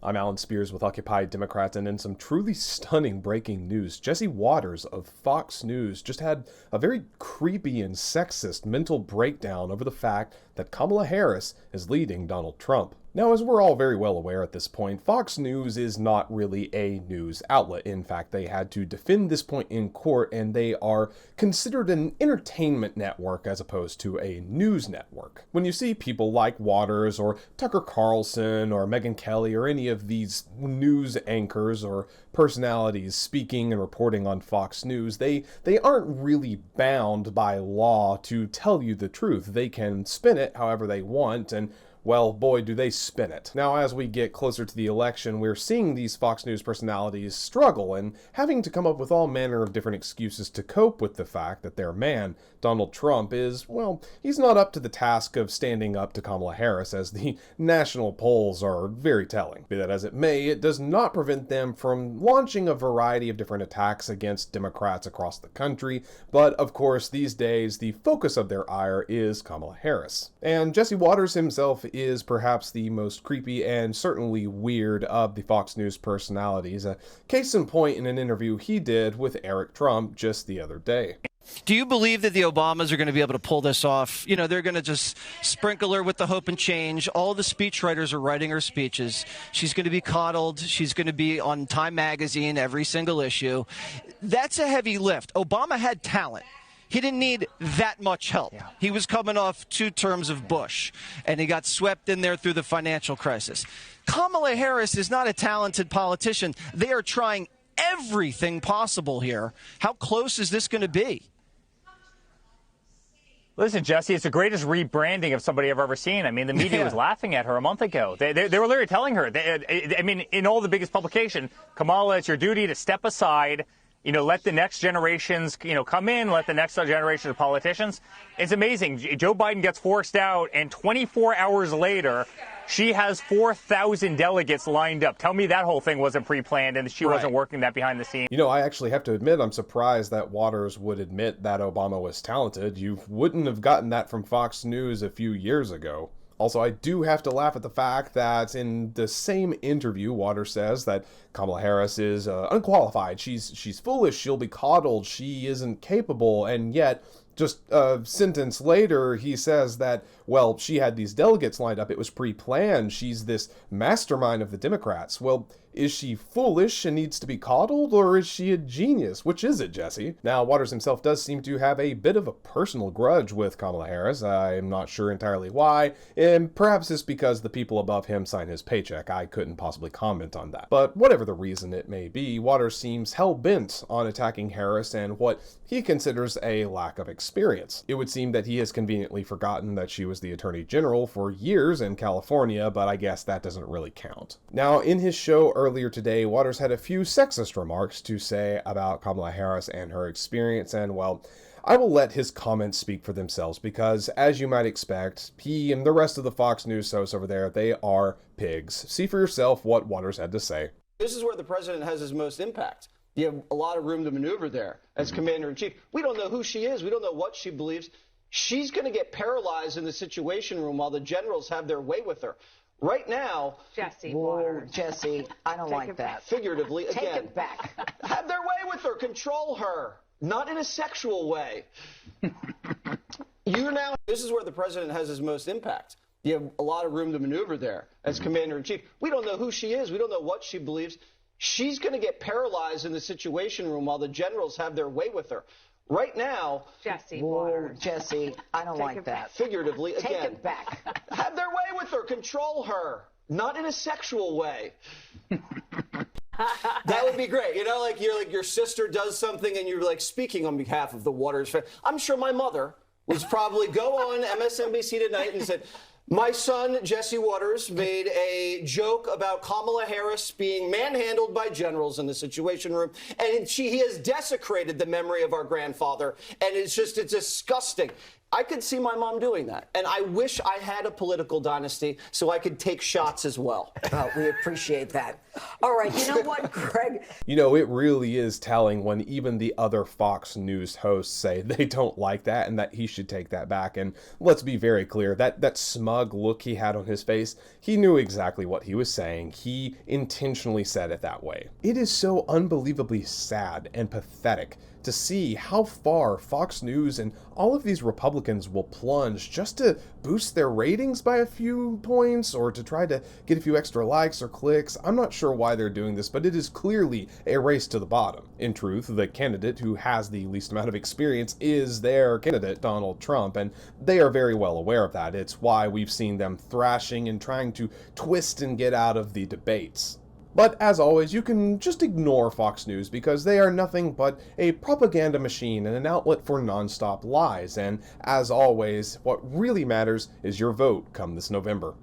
I'm Alan Spears with Occupy Democrats, and in some truly stunning breaking news, Jesse Watters of Fox News just had a very creepy and sexist mental breakdown over the fact that Kamala Harris is leading Donald Trump. Now, as we're all very well aware at this point, Fox News is not really a news outlet. In fact, they had to defend this point in court, and they are considered an entertainment network as opposed to a news network. When you see people like Watters or Tucker Carlson or Megyn Kelly or any of these news anchors or personalities speaking and reporting on Fox News, they aren't really bound by law to tell you the truth. They can spin it however they want, and well, boy, do they spin it. Now, as we get closer to the election, we're seeing these Fox News personalities struggle and having to come up with all manner of different excuses to cope with the fact that their man, Donald Trump, is, well, he's not up to the task of standing up to Kamala Harris, as the national polls are very telling. Be that as it may, it does not prevent them from launching a variety of different attacks against Democrats across the country, but of course, these days, the focus of their ire is Kamala Harris. And Jesse Watters himself is perhaps the most creepy and certainly weird of the Fox News personalities. A case in point in an interview he did with Eric Trump just the other day. Do you believe that the Obamas are going to be able to pull this off? You know, they're going to just sprinkle her with the hope and change. All the speechwriters are writing her speeches. She's going to be coddled. She's going to be on Time Magazine, every single issue. That's a heavy lift. Obama had talent. He didn't need that much help. He was coming off 2 terms of Bush, and he got swept in there through the financial crisis. Kamala Harris is not a talented politician. They are trying everything possible here. How close is this going to be? Listen, Jesse, it's the greatest rebranding of somebody I've ever seen. I mean, the media was laughing at her a month ago. They were literally telling her, in all the biggest publication, Kamala, it's your duty to step aside, let the next generations, come in, let the next generation of politicians. It's amazing. Joe Biden gets forced out, and 24 hours later, she has 4,000 delegates lined up. Tell me that whole thing wasn't pre-planned and she wasn't working that behind the scenes. I actually have to admit, I'm surprised that Watters would admit that Obama was talented. You wouldn't have gotten that from Fox News a few years ago. Also, I do have to laugh at the fact that in the same interview, Watters says that Kamala Harris is unqualified. She's foolish. She'll be coddled. She isn't capable. And yet, just a sentence later, he says that, well, she had these delegates lined up. It was pre-planned. She's this mastermind of the Democrats. Well, is she foolish and needs to be coddled, or is she a genius? Which is it, Jesse? Now, Watters himself does seem to have a bit of a personal grudge with Kamala Harris. I'm not sure entirely why, and perhaps it's because the people above him sign his paycheck. I couldn't possibly comment on that. But whatever the reason it may be, Watters seems hell-bent on attacking Harris and what he considers a lack of experience. It would seem that he has conveniently forgotten that she was the Attorney General for years in California, but I guess that doesn't really count. Now, in his show earlier today, Watters had a few sexist remarks to say about Kamala Harris and her experience, and well, I will let his comments speak for themselves because, as you might expect, he and the rest of the Fox News hosts over there, they are pigs. See for yourself what Watters had to say. This is where the president has his most impact. You have a lot of room to maneuver there as commander-in-chief. We don't know who she is. We don't know what she believes. She's going to get paralyzed in the Situation Room while the generals have their way with her. Right now, Jesse Watters. Jesse, I don't like that. Figuratively, Take again, it back. have their way with her, control her, not in a sexual way. This is where the president has his most impact. You have a lot of room to maneuver there as commander-in-chief. We don't know who she is. We don't know what she believes. She's going to get paralyzed in the Situation Room while the generals have their way with her. Right now, Jesse Watters. Jesse, I don't like that. Figuratively, Take again, it back. have their way with her, control her, not in a sexual way. That would be great. Your sister does something and you're speaking on behalf of the Watters family. I'm sure my mother was probably go on MSNBC tonight and said, my son, Jesse Watters, made a joke about Kamala Harris being manhandled by generals in the Situation Room, and he has desecrated the memory of our grandfather, and it's disgusting. I could see my mom doing that. And I wish I had a political dynasty so I could take shots as well. Well, we appreciate that. All right, you know what, Greg? You know, it really is telling when even the other Fox News hosts say they don't like that and that he should take that back. And let's be very clear, that smug look he had on his face, he knew exactly what he was saying. He intentionally said it that way. It is so unbelievably sad and pathetic to see how far Fox News and all of these Republicans will plunge just to boost their ratings by a few points or to try to get a few extra likes or clicks. I'm not sure why they're doing this, but it is clearly a race to the bottom. In truth, the candidate who has the least amount of experience is their candidate, Donald Trump, and they are very well aware of that. It's why we've seen them thrashing and trying to twist and get out of the debates. But as always, you can just ignore Fox News because they are nothing but a propaganda machine and an outlet for nonstop lies. And as always, what really matters is your vote come this November.